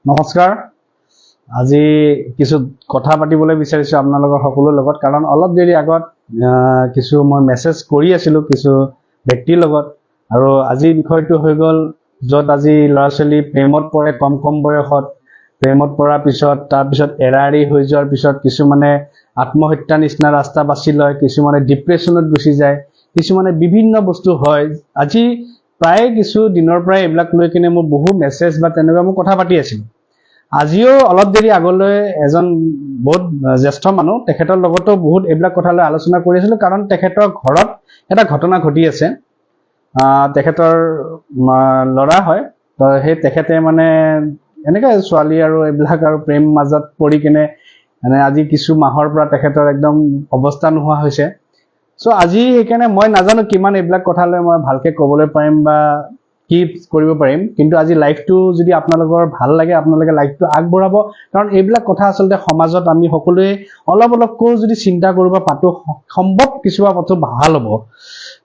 নমস্কাৰ। আজি কিছু কথা পাতিবলৈ বিচাৰিছো আপোনালোকৰ সকলোৰ লগত, কাৰণ অলপ দেৰি আগত কিছু মই মেছেজ কৰি আছিলো কিছু ব্যক্তিৰ লগত, আৰু আজি বিষয়টো হৈ গ'ল য'ত আজি ল'ৰা ছোৱালী প্ৰেমত পৰে কম বয়সত, প্ৰেমত পৰাৰ পিছত তাৰপিছত এৰা এৰি হৈ যোৱাৰ পিছত কিছুমানে আত্মহত্যা নিচিনা ৰাস্তা বাছি লয়, কিছুমানে ডিপ্ৰেশ্যনত গুচি যায়, কিছুমানে বিভিন্ন বস্তু হয়। আজি প্ৰায় কিছু দিনৰ পৰাই এইবিলাক লৈ কিনে মোৰ বহু মেছেজ বা তেনেকুৱা মই কথা পাতি আছিলো। আজিও অলপ দেৰি আগলৈ এজন বহুত জ্যেষ্ঠ মানুহ, তেখেতৰ লগতো বহুত এইবিলাক কথা লৈ আলোচনা কৰি আছিলো, কাৰণ তেখেতৰ ঘৰত এটা ঘটনা ঘটি আছে। তেখেতৰ ল'ৰা হয়, তো সেই তেখেতে মানে এনেকৈ ছোৱালী আৰু এইবিলাক আৰু প্ৰেম মাজত পৰি কিনে মানে আজি কিছু মাহৰ পৰা তেখেতৰ একদম অৱস্থা নোহোৱা হৈছে। চ' আজি সেইকাৰণে মই নাজানো কিমান এইবিলাক কথালৈ মই ভালকে ক'বলৈ পাৰিম বা কি কৰিব পাৰিম, কিন্তু আজি লাইভটো যদি আপোনালোকৰ ভাল লাগে আপোনালোকে লাইভটো আগবঢ়াব, কাৰণ এইবিলাক কথা আচলতে সমাজত আমি সকলোৱে অলপকৈ যদি চিন্তা কৰিব পাতো সম্ভৱ কিছুমান কথা ভাল হ'ব।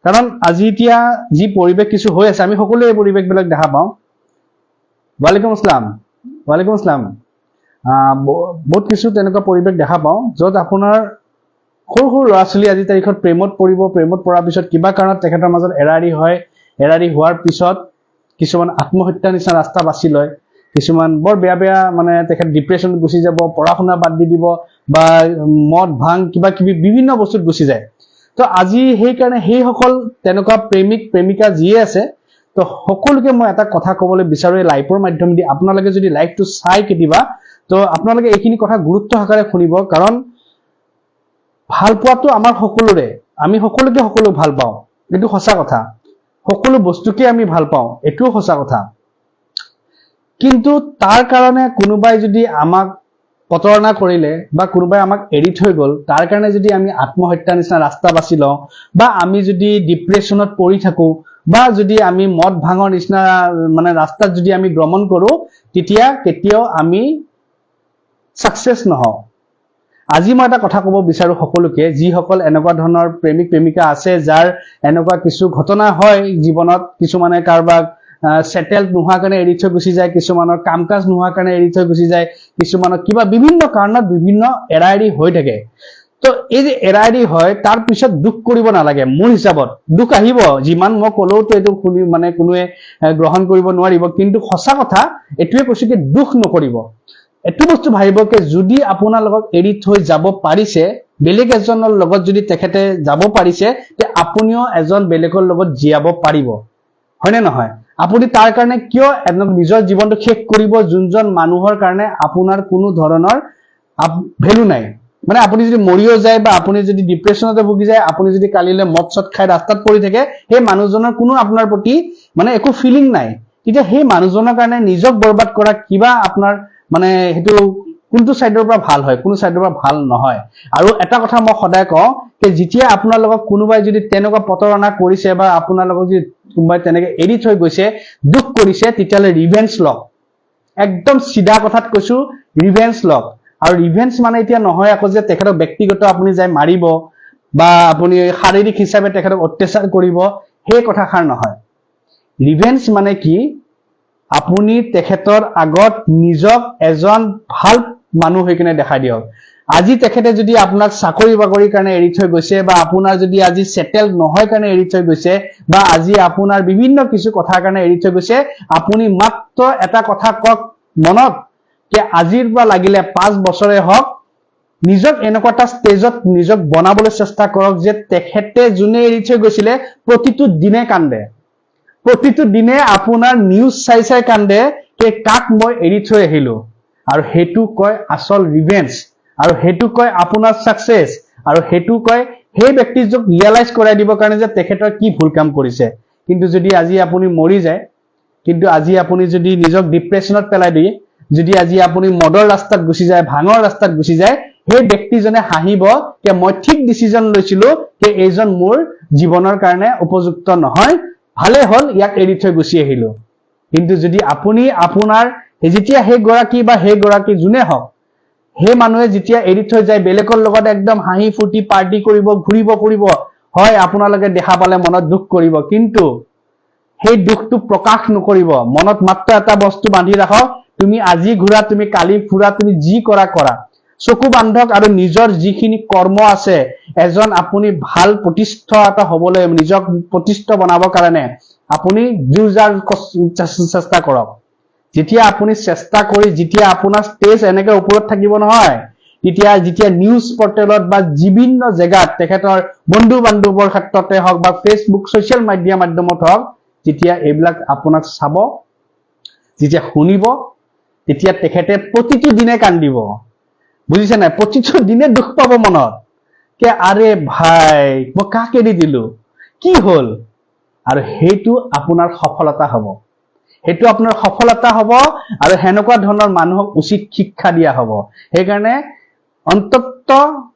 কাৰণ আজি এতিয়া যি পৰিৱেশ কিছু হৈ আছে আমি সকলোৱে এই পৰিৱেশবিলাক দেখা পাওঁ। ৱালাইকুম আসসালাম। বহুত কিছু তেনেকুৱা পৰিৱেশ দেখা পাওঁ য'ত আপোনাৰ সৰু ল'ৰা ছোৱালী আজি তাৰিখত প্ৰেমত পৰাৰ পিছত কিবা কাৰণত তেখেতৰ মাজত এৰা এৰি হোৱাৰ পিছত কিছুমান আত্মহত্যা নিচিনা ৰাস্তা বাছি লয়, কিছুমান বৰ বেয়া মানে তেখেত ডিপ্ৰেশ্যনত গুচি যাব, পঢ়া শুনা বাদ দি দিব বা মদ ভাং কিবা কিবি বিভিন্ন বস্তুত গুচি যায়। তো আজি সেইকাৰণে সেইসকল তেনেকুৱা প্ৰেমিকা যিয়ে আছে, তো সকলোকে মই এটা কথা ক'বলৈ বিচাৰো এই লাইভৰ মাধ্যমেদি। আপোনালোকে যদি লাইভটো চাই কেতিয়াবা, তো আপোনালোকে এইখিনি কথা গুৰুত্ব সহকাৰে শুনিব, কাৰণ ভাল পোৱাটো আমাৰ সকলোৰে, আমি সকলোকে ভাল পাওঁ, এইটো সঁচা কথা। সকলো বস্তুকে আমি ভাল পাওঁ, এইটোও সঁচা কথা। কিন্তু তাৰ কাৰণে কোনোবাই যদি আমাক প্ৰতাৰণা কৰিলে বা কোনোবাই আমাক এৰি থৈ গ'ল, তাৰ কাৰণে যদি আমি আত্মহত্যা নিচিনা ৰাস্তা বাছি লওঁ বা আমি যদি ডিপ্ৰেশ্যনত পৰি থাকো বা যদি আমি মদ ভাঙৰ নিচিনা মানে ৰাস্তাত যদি আমি ভ্ৰমণ কৰো, তেতিয়া কেতিয়াও আমি ছাকচেছ নহওঁ। আজি মই এটা কথা ক'ব বিচাৰো সকলোকে, যিসকল এনেকুৱা ধৰণৰ প্ৰেমিকা আছে যাৰ এনেকুৱা কিছু ঘটনা হয় জীৱনত, কিছুমানে কাৰোবাক সেটেল নোহোৱাৰ কাৰণে এৰি থৈ গুচি যায়, কিছুমানৰ কাম কাজ নোহোৱাৰ কাৰণে এৰি থৈ গুচি যায়, কিছুমানৰ কিবা বিভিন্ন কাৰণত বিভিন্ন এৰা এৰি হৈ থাকে। তো এই যে এৰা এৰি হয় তাৰ পিছত দুখ কৰিব নালাগে। মোৰ হিচাপত দুখ আহিব, যিমান মই ক'লেওতো এইটো মানে কোনোৱে গ্ৰহণ কৰিব নোৱাৰিব, কিন্তু সঁচা কথা এইটোৱে কৈছো কি দুখ নকৰিব। এইটো বস্তু ভাবিব কি যদি আপোনালোকক এৰি থৈ যাব পাৰিছে, বেলেগ এজনৰ লগত যদি তেখেতে যাব পাৰিছে, তে আপুনিও এজন বেলেগৰ লগত জীয়াব পাৰিব, হয়নে নহয়? আপুনি তাৰ কাৰণে কিয় নিজৰ জীৱনটো শেষ কৰিব, যোনজন মানুহৰ কাৰণে আপোনাৰ কোনো ধৰণৰ ভেলু নাই। মানে আপুনি যদি মৰিও যায় বা আপুনি যদি ডিপ্ৰেশ্যনতে ভুগি যায়, আপুনি যদি কালিলৈ মদ চদ খাই ৰাস্তাত পৰি থাকে, সেই মানুহজনৰ কোনো আপোনাৰ প্ৰতি মানে একো ফিলিং নাই, তেতিয়া সেই মানুহজনৰ কাৰণে নিজক বৰবাদ কৰা কিবা আপোনাৰ মানে সেইটো কোনটো চাইডৰ পৰা ভাল হয়, কোনো চাইডৰ পৰা ভাল নহয়। আৰু এটা কথা মই সদায় কওঁ যে যেতিয়া আপোনালোকক কোনোবাই যদি তেনেকুৱা প্ৰতাৰণা কৰিছে বা আপোনালোকক যদি কোনোবাই তেনেকে এৰি থৈ গৈছে, দুখ কৰিছে, তেতিয়াহ'লে ৰিভেঞ্জ লওক। একদম চিধা কথাত কৈছো, ৰিভেঞ্জ লওক। আৰু ৰিভেঞ্জ মানে এতিয়া নহয় আকৌ যে তেখেতক ব্যক্তিগত আপুনি যাই মাৰিব বা আপুনি শাৰীৰিক হিচাপে তেখেতক অত্যাচাৰ কৰিব, সেই কথাষাৰ নহয়। ৰিভেঞ্জ মানে কি, আপুনি তেখেতৰ আগত নিজক এজন ভাল মানুহ হৈ কিনে দেখাই দিয়ক। আজি তেখেতে যদি আপোনাক চাকৰি বাকৰিৰ কাৰণে এৰি থৈ গৈছে বা আপোনাৰ যদি আজি সেটেল নহয় কাৰণে এৰি থৈ গৈছে বা আজি আপোনাৰ বিভিন্ন কিছু কথাৰ কাৰণে এৰি থৈ গৈছে, আপুনি মাত্ৰ এটা কথা কওক মনত, যে আজিৰ পৰা লাগিলে 5 বছৰে হওক, নিজক এনেকুৱা এটা ষ্টেজত নিজক বনাবলৈ চেষ্টা কৰক যে তেখেতে যোনে এৰি থৈ গৈছিলে প্ৰতিটো দিনে কান্দে, প্ৰতিটো দিনে আপোনাৰ নিউজ চাই কান্দে যে কাক মই এৰি থৈ আহিলো। আৰু সেইটো কয় আচল ৰিভেঞ্জ, আৰু সেইটো কয় আপোনাৰ ছাকচেছ, আৰু সেইটো কয় সেই ব্যক্তিজনক ৰিয়েলাইজ কৰাই দিবৰ কাৰণে যে তেখেতৰ কি ভুল কাম কৰিছে। কিন্তু যদি আজি আপুনি মৰি যায়, কিন্তু আজি আপুনি যদি নিজক ডিপ্ৰেশ্যনত পেলাই দিয়ে, যদি আজি আপুনি মদৰ ৰাস্তাত গুচি যায়, ভাঙৰ ৰাস্তাত গুচি যায়, সেই ব্যক্তিজনে হাঁহিব যে মই ঠিক ডিচিজন লৈছিলো যে এইজন মোৰ জীৱনৰ কাৰণে উপযুক্ত নহয়, ভালে হ'ল ইয়াক এৰি থৈ গুচি আহিলো। কিন্তু যদি আপুনি আপোনাৰ যেতিয়া সেই গৰাকী বা সেই গৰাকী যোনে হওক, সেই মানুহে যেতিয়া এৰি থৈ যায় বেলেগৰ লগত একদম হাঁহি ফূৰ্তি পাৰ্টি কৰিব, ঘূৰিব ফুৰিব, হয় আপোনালোকে দেখা পালে মনত দুখ কৰিব, কিন্তু সেই দুখটো প্ৰকাশ নকৰিব। মনত মাত্ৰ এটা বস্তু বান্ধি ৰাখক, তুমি আজি ঘূৰা, তুমি কালি ফুৰা, তুমি যি কৰা কৰা। চকু বান্ধক আৰু নিজৰ যিখিনি কৰ্ম আছে, এজন আপুনি ভাল প্ৰতিষ্ঠিত হবলৈ, নিজক প্ৰতিষ্ঠিত বনাবৰ কাৰণে আপুনি জোৰজাৰ চেষ্টা কৰক। যেতিয়া আপুনি চেষ্টা কৰি, যেতিয়া আপোনাৰ ষ্টেজ এনেকে ওপৰত থাকিব নহয়, যেতিয়া নিউজ পৰ্টেলত বা বিভিন্ন জেগাত তেখেতৰ বন্ধু বান্ধৱৰ ক্ষেত্ৰতে হওক বা ফেচবুক ছচিয়েল মিডিয়া মাধ্যমত হওক, যেতিয়া এইবিলাক আপোনাক চাব, যেতিয়া শুনিব, তেতিয়া তেখেতে প্ৰতিটো দিনে কান্দিব। বুজিছে নাই? প্ৰতিটো দিনে দুখ পাব মনত, কে আৰে ভাই মই কাক এৰি দিলো, কি হল? আৰু সেইটো আপোনাৰ সফলতা হব, সেইটো আপোনাৰ সফলতা হব। আৰু সেনেকুৱা ধৰণৰ মানুহক উচিত শিক্ষা দিয়া হব। সেইকাৰণে অন্তত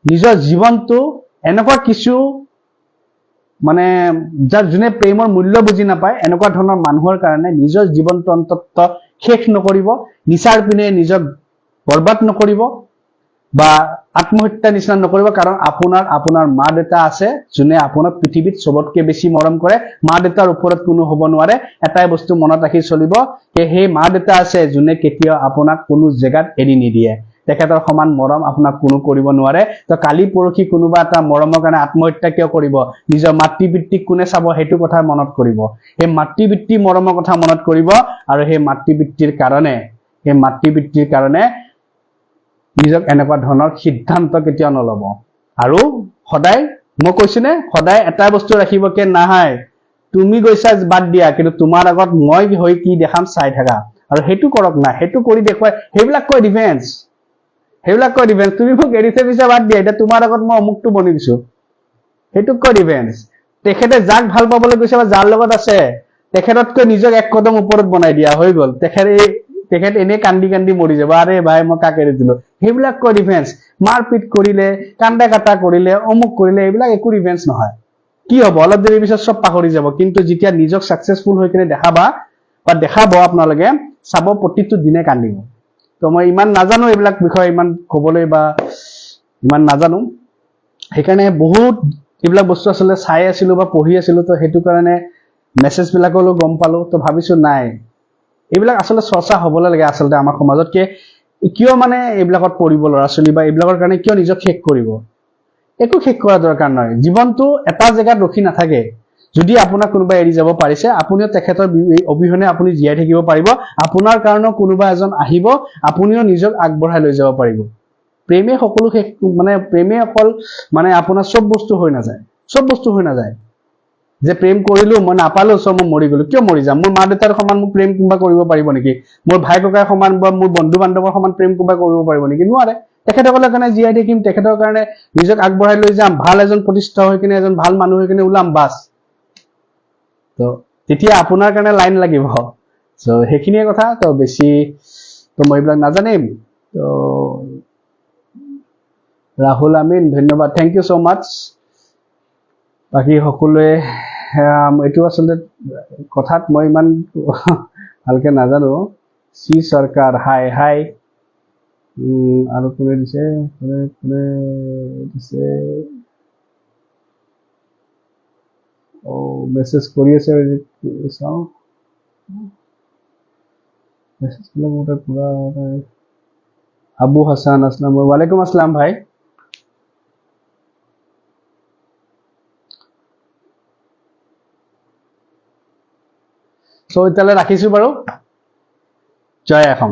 নিজৰ জীৱনটো এনেকুৱা কিছু মানে যাৰ যোনে প্ৰেমৰ মূল্য বুজি নাপায়, এনেকুৱা ধৰণৰ মানুহৰ কাৰণে নিজৰ জীৱনটো অন্তত শেষ নকৰিব, নিচাৰ পিনে নিজক বৰবাদ নকৰিব বা আত্মহত্যা নিচিনা নকৰিব। কাৰণ আপোনাৰ মা দেউতা আছে, যোনে আপোনাক পৃথিৱীত চবতকে বেছি মৰম কৰে। মা দেউতাৰ ওপৰত কোনো হ'ব নোৱাৰে। এটাই বস্তু মনত ৰাখি চলিব, যে সেই মা দেউতা আছে যোনে কেতিয়াও আপোনাক কোনো জেগাত এৰি নিদিয়ে। তেখেতৰ সমান মৰম আপোনাক কোনো কৰিব নোৱাৰে। তো কালি পৰহি কোনোবা এটা মৰমৰ কাৰণে আত্মহত্যা কিয় কৰিব? নিজৰ মাতৃ পিতৃক কোনে চাব, সেইটো কথা মনত কৰিব। সেই মাতৃ পিতৃ মৰমৰ কথা মনত কৰিব। আৰু সেই মাতৃ পিতৃৰ কাৰণে নিজক এনেকুৱা ধৰণৰ সিদ্ধান্ত কেতিয়াও নলব। আৰু সদায় মই কৈছো নে, সদায় এটা বস্তু ৰাখিব, কে নাহাই তুমি গৈছা বাদ দিয়া, কিন্তু তোমাৰ আগত মই হৈ কি দেখাম চাই থাকা। আৰু সেইটো কৰক না, সেইটো কৰি দেখুৱাই, সেইবিলাক কয় ডিফেন্স। তুমি মোক এৰিছে পিছে বাদ দিয়া, এতিয়া তোমাৰ আগত মই অমুকটো বনি দিছো, সেইটোক কয় ডিফেন্স। তেখেতে যাক ভাল পাবলৈ গৈছে বা যাৰ লগত আছে, তেখেততকৈ নিজক এক কদম ওপৰত বনাই দিয়া, হৈ গল। তেখেত এনেই কান্দি কান্দি মৰি যাব, আৰে ভাই মই কাক এৰি দিলো। সেইবিলাক কয় ডিফেন্স। মাৰপিট কৰিলে, কান্দা কাটা কৰিলে, অমুক কৰিলে, এইবিলাক একো ডিফেন্স নহয়। কি হব? অলপ দেৰিৰ পিছত চব পাহৰি যাব। কিন্তু যেতিয়া নিজক সাকসেসফুল হৈ কিনে দেখাব আপোনালোকে, চাব প্ৰতিটো দিনে কান্দিব। তো মই ইমান নাজানো এইবিলাক বিষয়ে, ইমান কবলৈ বা ইমান নাজানো। সেইকাৰণে বহুত এইবিলাক বস্তু আচলতে চাই আছিলো বা পঢ়ি আছিলো, তো সেইটো কাৰণে মেছেজ বিলাকলৈও গম পালো। তো ভাবিছো নাই, এইবিলাক আচলতে চৰ্চা হবলৈ লাগে আচলতে আমাৰ সমাজতকে। কিয় মানে এইবিলাকত পৰিব ল'ৰা ছোৱালী, বা এইবিলাকৰ কাৰণে কিয় নিজক শেষ কৰিব? একো শেষ কৰা দৰকাৰ নহয়। জীৱনটো এটা জেগাত ৰখি নাথাকে। যদি আপোনাক কোনোবাই এৰি যাব পাৰিছে, আপুনিও তেখেতৰ অবিহনে আপুনি জীয়াই থাকিব পাৰিব। আপোনাৰ কাৰণেও কোনোবা এজন আহিব, আপুনিও নিজক আগবঢ়াই লৈ যাব পাৰিব। প্ৰেমে সকলো শেষ, মানে প্ৰেমে অকল মানে আপোনাৰ চব বস্তু হৈ নাযায়। যে প্ৰেম কৰিলো, মই নাপালো, চব মই মৰি গলো। কিয় মৰি যাম? মোৰ মা দেউতাৰ সমান মোক প্ৰেম কোনোবা কৰিব পাৰিব নেকি? মোৰ ভাই ককাই সমান বা মোৰ বন্ধু বান্ধৱৰ সমান প্ৰেম কোনোবা কৰিব পাৰিব নেকি? নোৱাৰে। তেখেতসকলৰ কাৰণে জীয়াই থাকিম, তেখেতৰ কাৰণে নিজক আগবঢ়াই লৈ যাম, ভাল এজন প্ৰতিষ্ঠিত হৈ কিনে, এজন ভাল মানুহ হৈ কিনে ওলাম, বাছ। তো তেতিয়া আপোনাৰ কাৰণে লাইন লাগিব। তো সেইখিনিয়ে কথা। তো বেছি মই এইবিলাক নাজানিম। তো ৰাহুল আমিন, ধন্যবাদ, থেংক ইউ so মাচ। বাকী সকলোৱে এইটো আচলতে কথাত মই ইমান ভালকে নাজানো। চি চৰকাৰ, হাই আৰু কোনে দিছে, কোনে দিছে? মেছেজ কৰি আছে, চাওঁ মেছেজ বিলাক মোৰ তাত পুৰা। আবু হাসান আসলাম, ওয়ালাইকুম আসসালাম ভাই। তো এতিয়ালৈ ৰাখিছো বাৰু। জয় অসম।